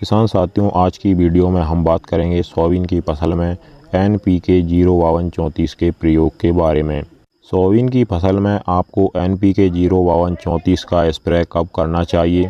किसान साथियों, आज की वीडियो में हम बात करेंगे सोयाबीन की फसल में NPK 05234 के प्रयोग के बारे में। सोयाबीन की फसल में आपको NPK 05234 का स्प्रे कब करना चाहिए,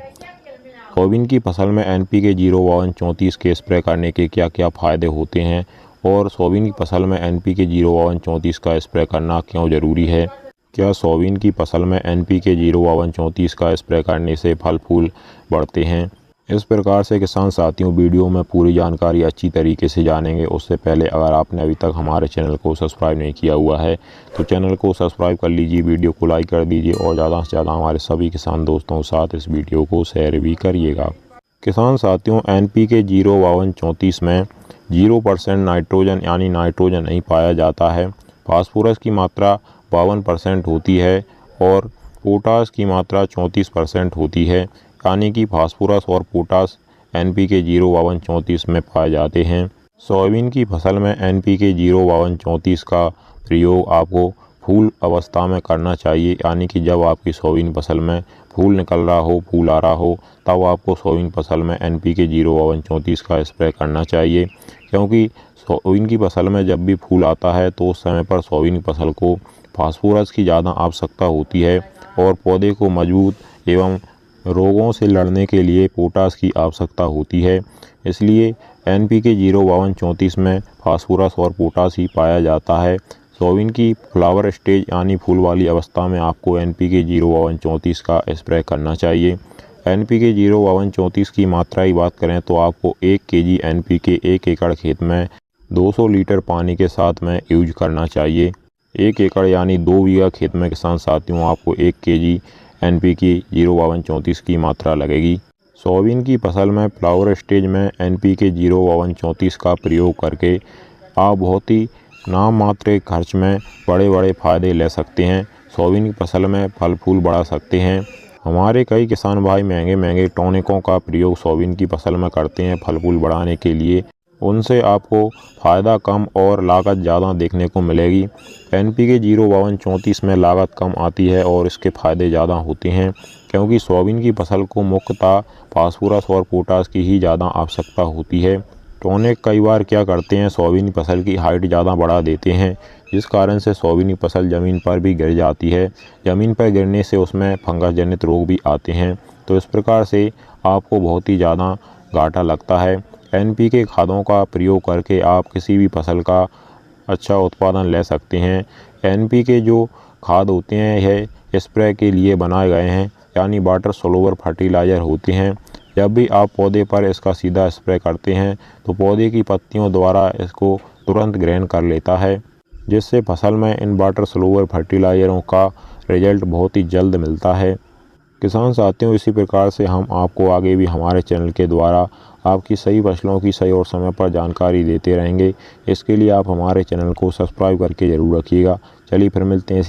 सोयाबीन की फसल में NPK 05234 के स्प्रे करने के क्या क्या फ़ायदे होते हैं और सोयाबीन की फसल में NPK 05234 का स्प्रे करना क्यों ज़रूरी है। क्या सोयाबीन की फसल में NPK 05234 का स्प्रे करने से फल फूल बढ़ते हैं। इस प्रकार से किसान साथियों, वीडियो में पूरी जानकारी अच्छी तरीके से जानेंगे। उससे पहले अगर आपने अभी तक हमारे चैनल को सब्सक्राइब नहीं किया हुआ है तो चैनल को सब्सक्राइब कर लीजिए, वीडियो को लाइक कर दीजिए और ज़्यादा से ज़्यादा हमारे सभी किसान दोस्तों के साथ इस वीडियो को शेयर भी करिएगा। किसान साथियों, NPK 05234 में 0% नाइट्रोजन यानी नाइट्रोजन नहीं पाया जाता है। फास्फोरस की मात्रा 52% होती है और पोटास की मात्रा 34% होती है, यानी कि फास्फोरस और पोटास NPK 05234 में पाए जाते हैं। सोयाबीन की फसल में NPK 05234 का प्रयोग आपको फूल अवस्था में करना चाहिए, यानी कि जब आपकी सोयाबीन फसल में फूल निकल रहा हो, फूल आ रहा हो, तब आपको सोयाबीन फसल में NPK 05234 का स्प्रे करना चाहिए। क्योंकि सोयाबीन की फसल में जब भी फूल आता है तो उस समय पर सोयाबीन की फसल को फास्फोरस की ज़्यादा आवश्यकता होती है और पौधे को मजबूत एवं रोगों से लड़ने के लिए पोटास की आवश्यकता होती है। इसलिए NPK 05234 में फास्फोरस और पोटास ही पाया जाता है। सोयाबीन की फ्लावर स्टेज यानी फूल वाली अवस्था में आपको NPK 05234 का स्प्रे करना चाहिए। NPK 05234 की मात्रा की बात करें तो आपको 1 kg NPK 1 एकड़ खेत में 200 लीटर पानी के साथ में यूज करना चाहिए। 1 एकड़ यानी 2 बीघा खेत में किसान साथियों आपको 1 kg NPK 05234 की मात्रा लगेगी। सोयाबीन की फसल में फ्लावर स्टेज में NPK 05234 का प्रयोग करके आप बहुत ही नाम मात्र खर्च में बड़े बड़े फ़ायदे ले सकते हैं। सोयाबीन की फसल में फल फूल बढ़ा सकते हैं। हमारे कई किसान भाई महंगे महंगे टॉनिकों का प्रयोग सोयाबीन की फसल में करते हैं फल फूल बढ़ाने के लिए। उनसे आपको फ़ायदा कम और लागत ज़्यादा देखने को मिलेगी। NPK 05234 में लागत कम आती है और इसके फ़ायदे ज़्यादा होते हैं, क्योंकि सोयाबीन की फसल को मुख्यतः फास्फोरस और पोटास की ही ज़्यादा आवश्यकता होती है। टॉनिक कई बार क्या करते हैं, सोयाबीन की फसल की हाइट ज़्यादा बढ़ा देते हैं, जिस कारण से सोयाबीन की फसल ज़मीन पर भी गिर जाती है। ज़मीन पर गिरने से उसमें फंगस जनित रोग भी आते हैं, तो इस प्रकार से आपको बहुत ही ज़्यादा घाटा लगता है। NPK खादों का प्रयोग करके आप किसी भी फसल का अच्छा उत्पादन ले सकते हैं। NPK जो खाद होते हैं यह स्प्रे के लिए बनाए गए हैं, यानी वाटर सोलुबल फर्टिलाइज़र होते हैं। जब भी आप पौधे पर इसका सीधा स्प्रे करते हैं तो पौधे की पत्तियों द्वारा इसको तुरंत ग्रहण कर लेता है, जिससे फसल में इन वाटर सोलुबल फर्टिलाइज़रों का रिजल्ट बहुत ही जल्द मिलता है। किसान साथियों, इसी प्रकार से हम आपको आगे भी हमारे चैनल के द्वारा आपकी सही फसलों की सही और समय पर जानकारी देते रहेंगे। इसके लिए आप हमारे चैनल को सब्सक्राइब करके ज़रूर रखिएगा। चलिए फिर मिलते हैं।